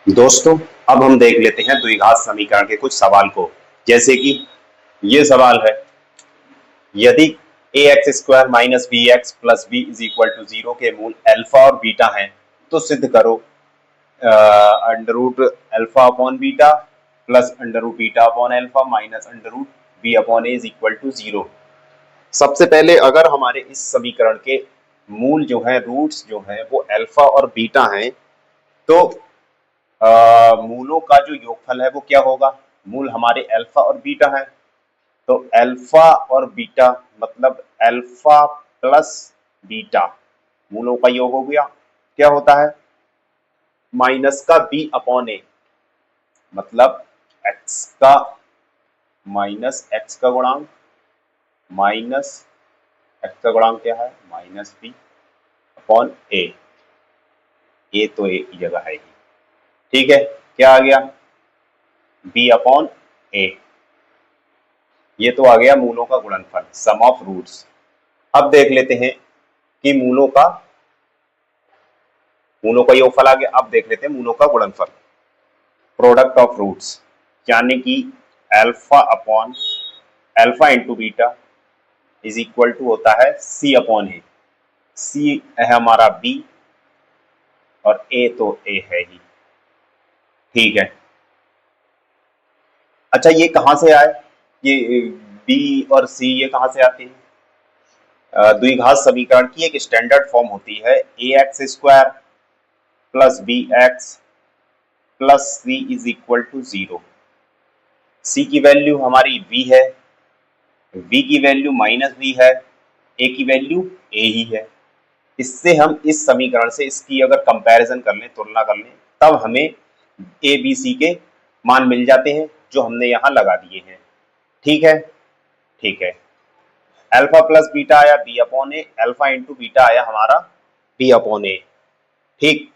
दोस्तों, अब हम देख लेते हैं द्विघात समीकरण के कुछ सवाल को। जैसे कि ये सवाल है, यदि A x square minus B x plus B is equal to zero के मूल अल्फा और बीटा हैं तो सिद्ध करो under root alpha upon beta plus under root beta upon alpha minus under root B upon A is equal to zero. सबसे पहले अगर हमारे इस समीकरण के मूल जो है, रूट्स जो है वो अल्फा और बीटा हैं, तो मूलों का जो योगफल है वो क्या होगा। मूल हमारे अल्फा और बीटा है, तो अल्फा और बीटा मतलब अल्फा प्लस बीटा, मूलों का योग हो गया। क्या होता है, माइनस का बी अपॉन ए, मतलब एक्स का माइनस एक्स का गुणांक माइनस एक्स का गुणांक क्या है, माइनस बी अपॉन ए। ए तो ए की जगह है, ठीक है। क्या आ गया, बी अपॉन ए। ये तो आ गया मूलों का गुणनफल, सम ऑफ रूट्स। अब देख लेते हैं कि मूलों का योगफल आ गया। अब देख लेते हैं मूलों का गुणनफल, प्रोडक्ट ऑफ रूट्स, यानी कि alpha upon alpha into beta is equal to होता है सी अपॉन ए। सी है हमारा बी और ए तो ए है ही, ठीक है। अच्छा, ये कहां से आए, ये बी और सी ये कहां से आते हैं। द्विघात समीकरण की एक स्टैंडर्ड फॉर्म होती है, A x square plus B x plus C is equal to zero. C की वैल्यू हमारी v है, v की वैल्यू माइनस v है, a की वैल्यू a ही है। इससे हम इस समीकरण से इसकी अगर कंपैरिजन कर लें, तुलना कर लें, तब हमें a b c के मान मिल जाते हैं जो हमने यहाँ लगा दिए हैं। ठीक है, ठीक है। अल्फा प्लस बीटा आया बी अपॉन ए, अल्फा इंटू बीटा आया हमारा बी अपॉन ए। ठीक,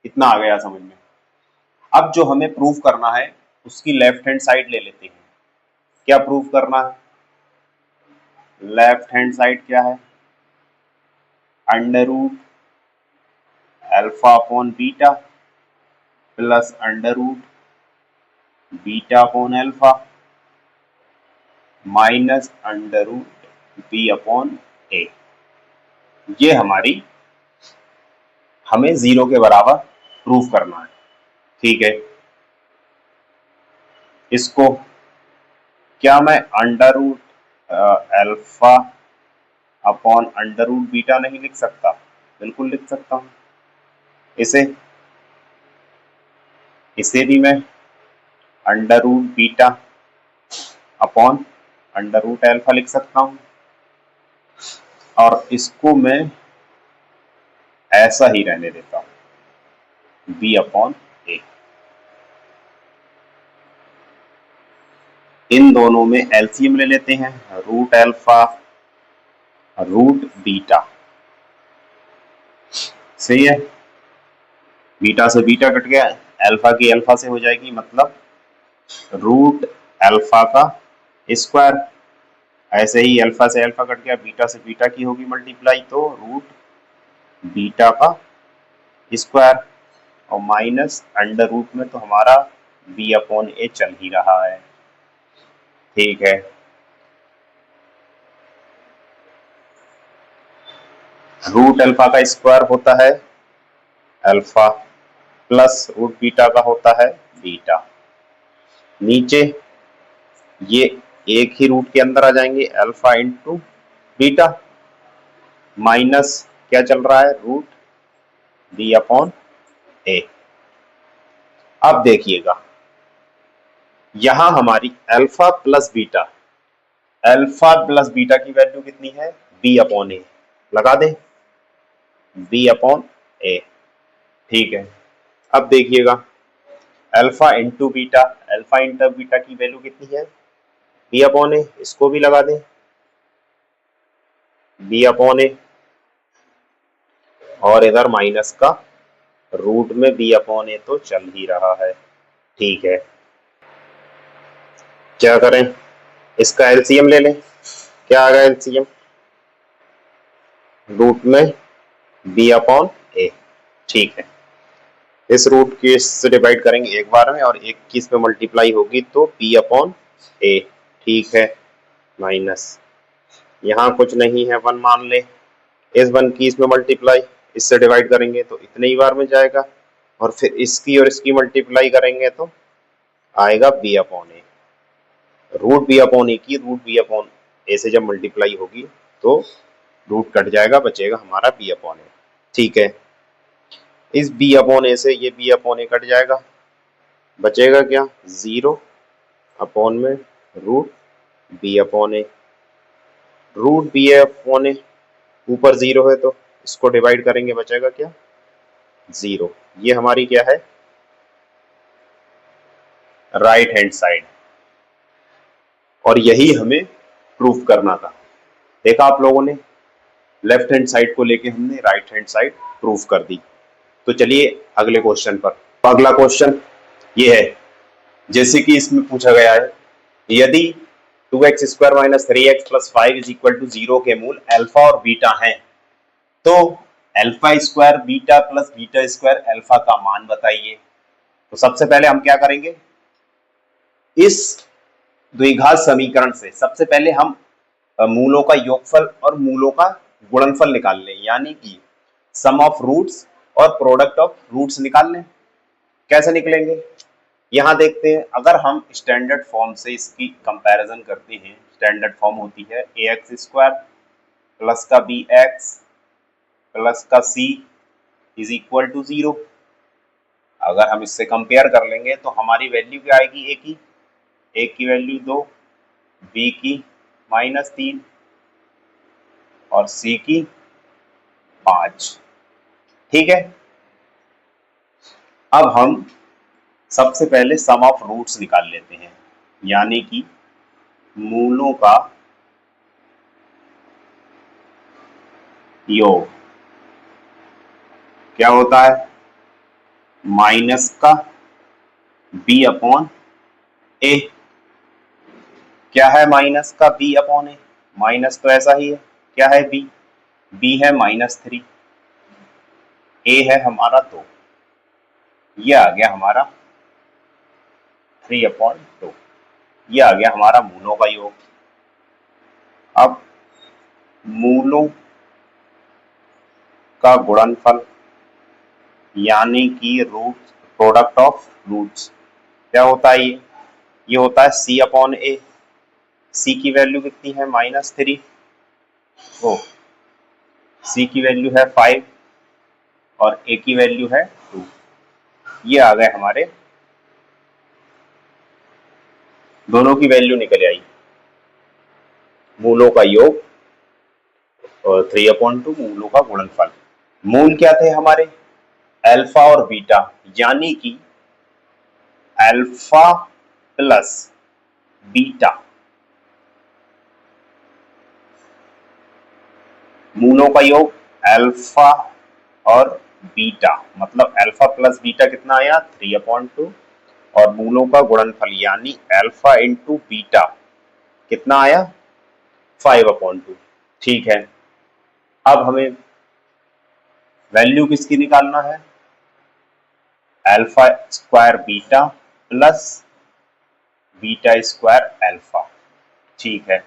इतना आ गया समझ में। अब जो हमें प्रूव करना है उसकी लेफ्ट हैंड साइड ले लेते हैं। क्या प्रूव करना है, लेफ्ट हैंड साइड क्या है, under root alpha upon beta plus under root beta upon alpha minus under root B upon A. ये हमें जीरो के बराबर प्रूव करना है, ठीक है। इसको क्या मैं under root alpha upon under root beta नहीं लिख सकता, बिल्कुल लिख सकता हूं। इसे भी मैं under root beta upon under root alpha लिख सकता हूं, और इसको मैं ऐसा ही रहने देता हूं, बी अपॉन ए। इन दोनों में एलसीएम ले लेते हैं, रूट अल्फा रूट बीटा, सही है। बीटा से बीटा कट गया, अल्फा की अल्फा से हो जाएगी, मतलब रूट अल्फा का स्क्वायर। ऐसे ही अल्फा से अल्फा कट गया, बीटा से बीटा की होगी मल्टीप्लाई, तो रूट बीटा का स्क्वायर, और माइनस अंडर रूट में तो हमारा बी अपॉन ए चल ही रहा है, ठीक है। रूट अल्फा का स्क्वायर होता है अल्फा प्लस रूट बीटा का होता है बीटा। नीचे ये एक ही रूट के अंदर आ जाएंगे, अल्फा इंटू बीटा माइनस क्या चल रहा है, रूट बी अपॉन ए। अब देखिएगा, यहां हमारी अल्फा प्लस बीटा की वैल्यू कितनी है, बी अपॉन ए। लगा दे, बी अपॉन ए, ठीक है। अब देखिएगा अल्फा इंटू बीटा की वैल्यू कितनी है, बी अपॉन ए। इसको भी लगा दें, बी अपॉन ए, और इधर माइनस का रूट में बी अपॉन ए तो चल ही रहा है, ठीक है। क्या करें, इसका एलसीएम ले लें। क्या आ गया एलसीएम, रूट में बी अपॉन ए, ठीक है। इस रूट की इससे डिवाइड करेंगे एक बार में और एक की इसमें मल्टीप्लाई होगी तो p अपॉन a, ठीक है, माइनस यहाँ कुछ नहीं है 1 मान ले, इस 1 की इसमें मल्टीप्लाई इससे डिवाइड करेंगे तो इतने ही बार में जाएगा और फिर इसकी और इसकी मल्टीप्लाई करेंगे तो आएगा b upon a, root b upon a की रूट b अपॉन a से जब मल्टीप्लाई होगी तो रूट कट जाएगा, बचेगा हमारा b अपॉन a, ठीक है। इस b अपॉन a से ये b अपॉन a कट जाएगा, बचेगा क्या 0 अपॉन में root b upon a, root b upon a ऊपर 0 है तो इसको डिवाइड करेंगे, बचेगा क्या 0। ये हमारी क्या है राइट हैंड साइड, और यही हमें प्रूफ करना था। देखा आप लोगों ने, लेफ्ट हैंड साइड को लेके हमने राइट हैंड साइड प्रूफ कर दी। तो चलिए अगले क्वेश्चन पर। तो अगला क्वेश्चन ये है, जैसे कि इसमें पूछा गया है यदि 2x square minus 3x plus 5 is equal to 0 के मूल अल्फा और बीटा हैं, तो alpha square beta plus beta square alpha का मान बताइए। तो सबसे पहले हम क्या करेंगे, इस द्विघात समीकरण से सबसे पहले हम मूलों का योगफल और मूलों का गुणनफल निकाल लें, यानी कि सम ऑफ रूट्स और प्रोडक्ट ऑफ रूट्स निकाल लें। कैसे निकलेंगे यहां देखते हैं। अगर हम स्टैंडर्ड फॉर्म से इसकी कंपैरिजन करते हैं, स्टैंडर्ड फॉर्म होती है ax स्क्वायर प्लस का bx प्लस का c इज इक्वल टू 0। अगर हम इससे कंपेयर कर लेंगे तो हमारी वैल्यू क्या आएगी, a की वैल्यू 2, b की -3 और c की 5, ठीक है। अब हम सबसे पहले सम ऑफ रूट्स निकाल लेते हैं, यानी कि मूलों का योग। क्या होता है माइनस का b अपॉन a। क्या है माइनस का b अपॉन a, माइनस तो ऐसा ही है, क्या है b है -3, a है हमारा 2, ये आ गया हमारा 3/2, ये आ गया हमारा मूलों का योग। अब मूलों का गुणनफल यानी कि रूट प्रोडक्ट ऑफ रूट्स क्या होता है, ये होता है c अपॉन a। c की वैल्यू कितनी है -3, वो c की वैल्यू है 5 और a की वैल्यू है 2, ये आ गए हमारे, दोनों की वैल्यू निकल आई, मूलों का योग और 3/2 मूलों का गुणनफल। मूल क्या थे हमारे अल्फा और बीटा, यानी कि अल्फा प्लस बीटा, मूलों का योग अल्फा और बीटा, मतलब अल्फा प्लस बीटा कितना आया 3/2 और मूलों का गुणनफल यानी अल्फा इंटू बीटा कितना आया 5/2, ठीक है। अब हमें वैल्यू किसकी निकालना है, alpha square beta plus beta square alpha, ठीक है।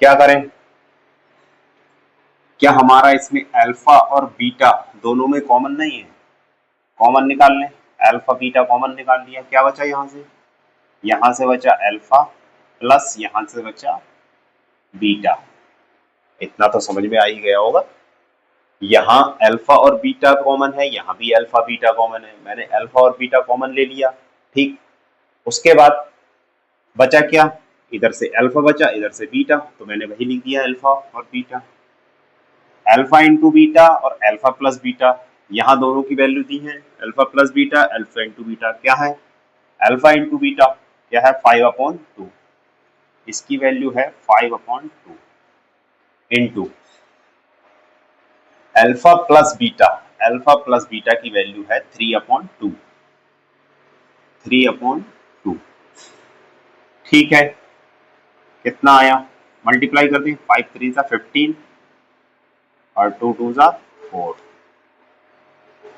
क्या करें, क्या हमारा इसमें अल्फा और बीटा दोनों में कॉमन नहीं है, कॉमन निकाल लें। अल्फा बीटा कॉमन निकाल लिया, क्या बचा यहाँ से बचा अल्फा प्लस यहाँ से बचा बीटा, इतना तो समझ में आ ही गया होगा। यहाँ अल्फा और बीटा कॉमन है, यहाँ भी अल्फा बीटा कॉमन है, मैंने अल्फा और बीटा कॉमन ले लिया, ठीक। उसके बाद बचा क्या, इधर से अल्फा बचा इधर से बीटा, तो मैंने वही लिख दिया अल्फा और बीटा। अल्फा इंटू बीटा और अल्फा प्लस बीटा, यहाँ दोनों की वैल्यू दी है alpha plus beta, alpha into beta क्या है, अल्फा इंटू बीटा क्या है 5/2, इसकी वैल्यू है 5/2 into alpha plus beta, alpha plus beta की वैल्यू है 3/2, 3/2, ठीक है। कितना आया, मल्टीप्लाई कर दें, 5 3 15 और 2 2 4,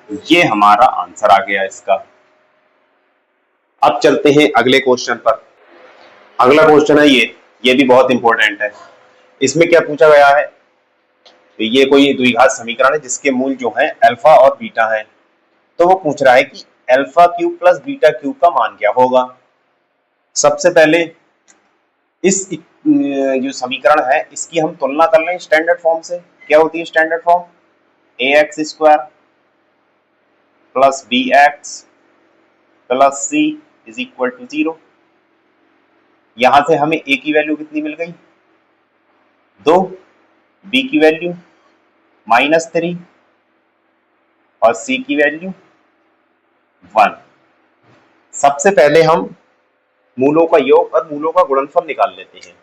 ये हमारा आंसर आ गया इसका। अब चलते हैं अगले क्वेश्चन पर। अगला क्वेश्चन है ये भी बहुत इंपॉर्टेंट है। इसमें क्या पूछा गया है, तो ये कोई द्विघात समीकरण है जिसके मूल जो है अल्फा और बीटा है। तो वो पूछ रहा है कि alpha cube plus beta cube का मान क्या होगा। सबसे पहले इस जो समीकरण है इसकी हम तुलना कर लें स्टैंडर्ड फॉर्म से। क्या होती है standard form, A x square plus B x plus C is equal to 0। यहां से हमें ए की वैल्यू कितनी मिल गई, 2, बी की वैल्यू -3 और सी की वैल्यू 1। सबसे पहले हम मूलों का योग और मूलों का गुणनफल निकाल लेते हैं।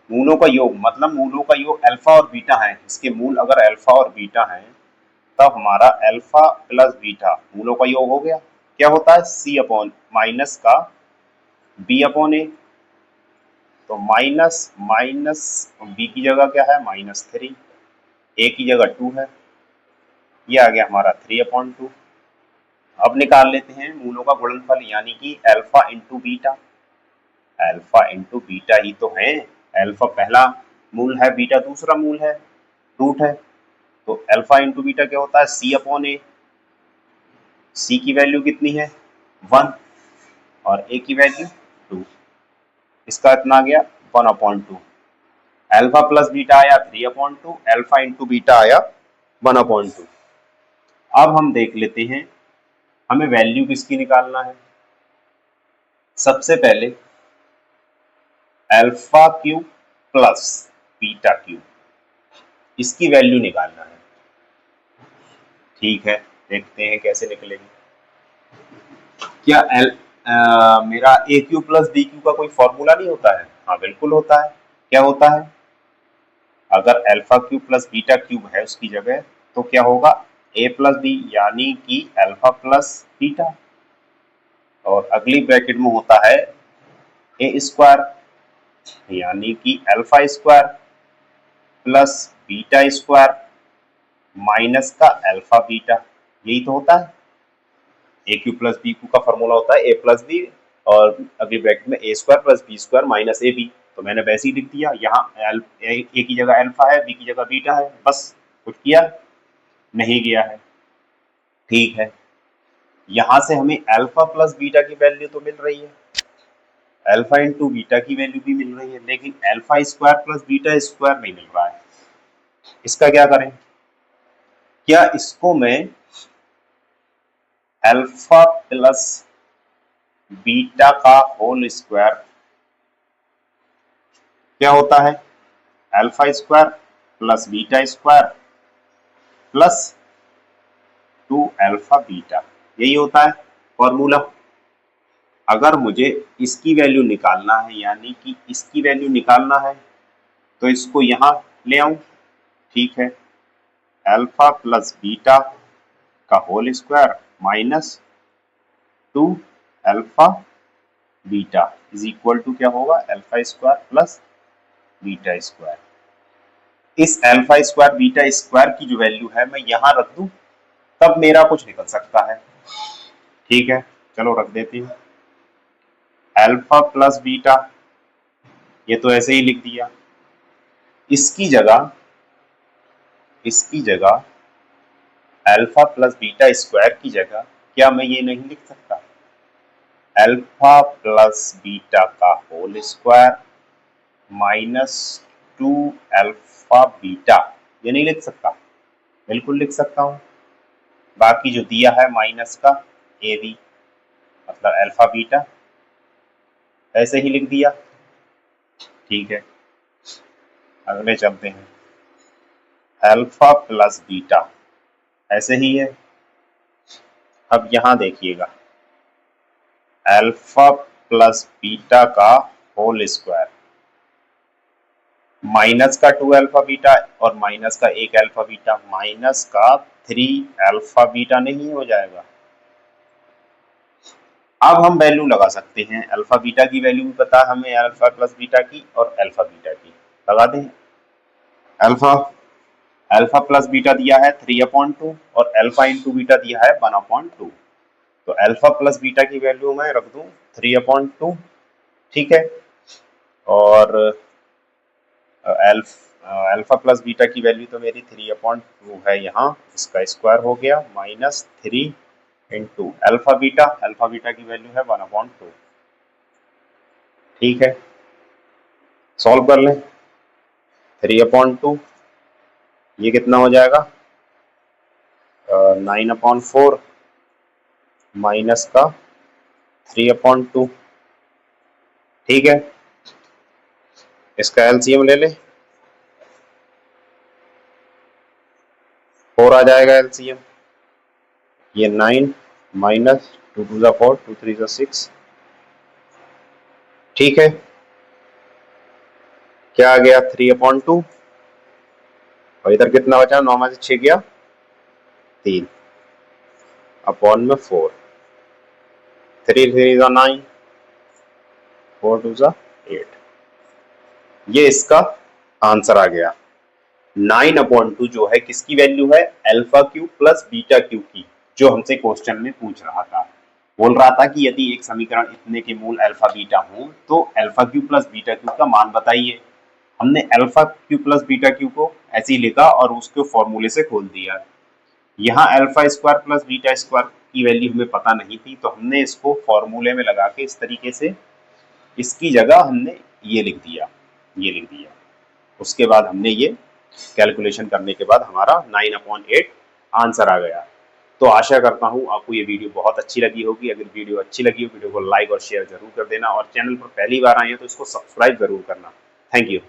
मूलों का योग मतलब मूलों का योग अल्फा और बीटा है, इसके मूल अगर अल्फा और बीटा है तब हमारा अल्फा प्लस बीटा मूलों का योग हो गया। क्या होता है, सी अपॉन माइनस का बी अपॉन ए। तो माइनस माइनस बी की जगह क्या है -3, ए की जगह 2 है, ये आ गया हमारा 3/2। अब निकाल लेते हैं मूलों का गुणनफल यानी कि alpha into beta. Alpha into beta ही तो है, अल्फा पहला मूल है, बीटा दूसरा मूल है, रूट है। तो अल्फा इंटू बीटा क्या होता है, सी अपॉन ए। सी की वैल्यू कितनी है 1 और ए की वैल्यू 2, इसका इतना आ गया 1/2। अल्फा प्लस बीटा आया 3/2, अल्फा इंटू बीटा आया 1/2। अब हम देख लेते हैं हमें वैल्यू किसकी निकालना है। सबसे पहले alpha cube plus beta cube, इसकी वैल्यू निकालना है। ठीक है, देखते हैं कैसे निकलेगी। क्या मेरा ए क्यू प्लस बी क्यू का कोई फॉर्मूला नहीं होता है, हाँ बिल्कुल होता है। क्या होता है, अगर alpha cube plus beta cube है उसकी जगह तो क्या होगा ए प्लस बी यानी कि अल्फा प्लस बीटा, और अगली ब्रैकेट में होता है ए स्क्वायर यानी कि alpha square plus beta square minus का अल्फा बीटा, यही तो होता है। A cube plus B cube का फॉर्मूला होता है ए प्लस बी और अगली ब्रैकेट में A square plus B square minus A B. तो मैंने वैसे ही लिख दिया, यहाँ ए की जगह अल्फा है, बी की जगह बीटा है, बस कुछ किया नहीं गया है। ठीक है, यहाँ से हमें अल्फा प्लस बीटा की वैल्यू तो मिल रही है, अल्फा इंटू बीटा की वैल्यू भी मिल रही है, लेकिन alpha square plus beta square नहीं मिल रहा है। इसका क्या करें, क्या इसको मैं अल्फा प्लस बीटा का होल स्क्वायर, क्या होता है alpha square plus beta square plus 2 alpha beta, यही होता है फॉर्मूला। अगर मुझे इसकी वैल्यू निकालना है यानी कि इसकी वैल्यू निकालना है तो इसको यहाँ ले आऊं। ठीक है, अल्फा प्लस बीटा का whole square minus 2 alpha beta is equal to क्या होगा alpha square plus beta square. इस अल्फा स्क्वायर बीटा स्क्वायर की जो वैल्यू है मैं यहाँ रख दूं तब मेरा कुछ निकल सकता है। ठीक है, चलो रख देती हूँ अल्फा प्लस बीटा, ये तो ऐसे ही लिख दिया। इसकी जगह अल्फा प्लस बीटा स्क्वायर की जगह क्या मैं ये नहीं लिख सकता अल्फा प्लस बीटा का whole square minus 2 alpha beta, ये नहीं लिख सकता, बिल्कुल लिख सकता हूँ। बाकी जो दिया है माइनस का ए बी मतलब अल्फा बीटा, ऐसे ही लिख दिया। ठीक है, अगले चलते हैं अल्फा प्लस बीटा, ऐसे ही है। अब यहाँ देखिएगा अल्फा प्लस बीटा का होल स्क्वायर माइनस का 2 अल्फा बीटा और माइनस का 1 अल्फा बीटा माइनस का 3 अल्फा बीटा नहीं हो जाएगा। अब हम वैल्यू लगा सकते हैं, अल्फा बीटा की वैल्यू भी पता है हमें अल्फा प्लस बीटा की और अल्फा बीटा की, लगा दें। अल्फा प्लस बीटा दिया है 3/2 और अल्फा इंटू बीटा दिया है 1/2। तो अल्फा प्लस बीटा की वैल्यू मैं रख दूं 3/2, ठीक है, और अल्फा प्लस बीटा की वैल्यू तो मेरी 3/2 है यहाँ, इसका स्क्वायर हो गया -3 इंटू अल्फा बीटा की वैल्यू है 1/2, ठीक है। सॉल्व कर लें 3/2, ये कितना हो जाएगा 9/4 माइनस का 3/2, ठीक है। इसका एलसीएम ले ले, 4 आ जाएगा एलसीएम, ये 9 माइनस 2 2 4 2 3 6, ठीक है। क्या आ गया 3/2 और इधर कितना बचा, 9 में से 6 गया 3 अपॉन में 4, 3 3 9 4 2 8, ये इसका आंसर आ गया। 9/2 जो है किसकी वैल्यू है, alpha cube plus beta cube की, जो हमसे क्वेश्चन में पूछ रहा था। बोल रहा था कि यदि एक समीकरण इतने के मूल अल्फा बीटा हो तो alpha cube plus beta cube का मान बताइए। हमने alpha cube plus beta cube को ऐसे ही लिखा और उसको फॉर्मूले से खोल दिया। यहाँ alpha square plus beta square की वैल्यू हमें पता नहीं थी, तो हमने इसको फॉर्मूले में लगा के इस तरीके से इसकी जगह हमने ये लिख दिया, ये लिख दिया। उसके बाद हमने ये कैलकुलेशन करने के बाद हमारा 9/8 आंसर आ गया। तो आशा करता हूँ आपको ये वीडियो बहुत अच्छी लगी होगी। अगर वीडियो अच्छी लगी हो वीडियो को लाइक और शेयर जरूर कर देना, और चैनल पर पहली बार आए हैं तो इसको सब्सक्राइब जरूर करना। Thank you.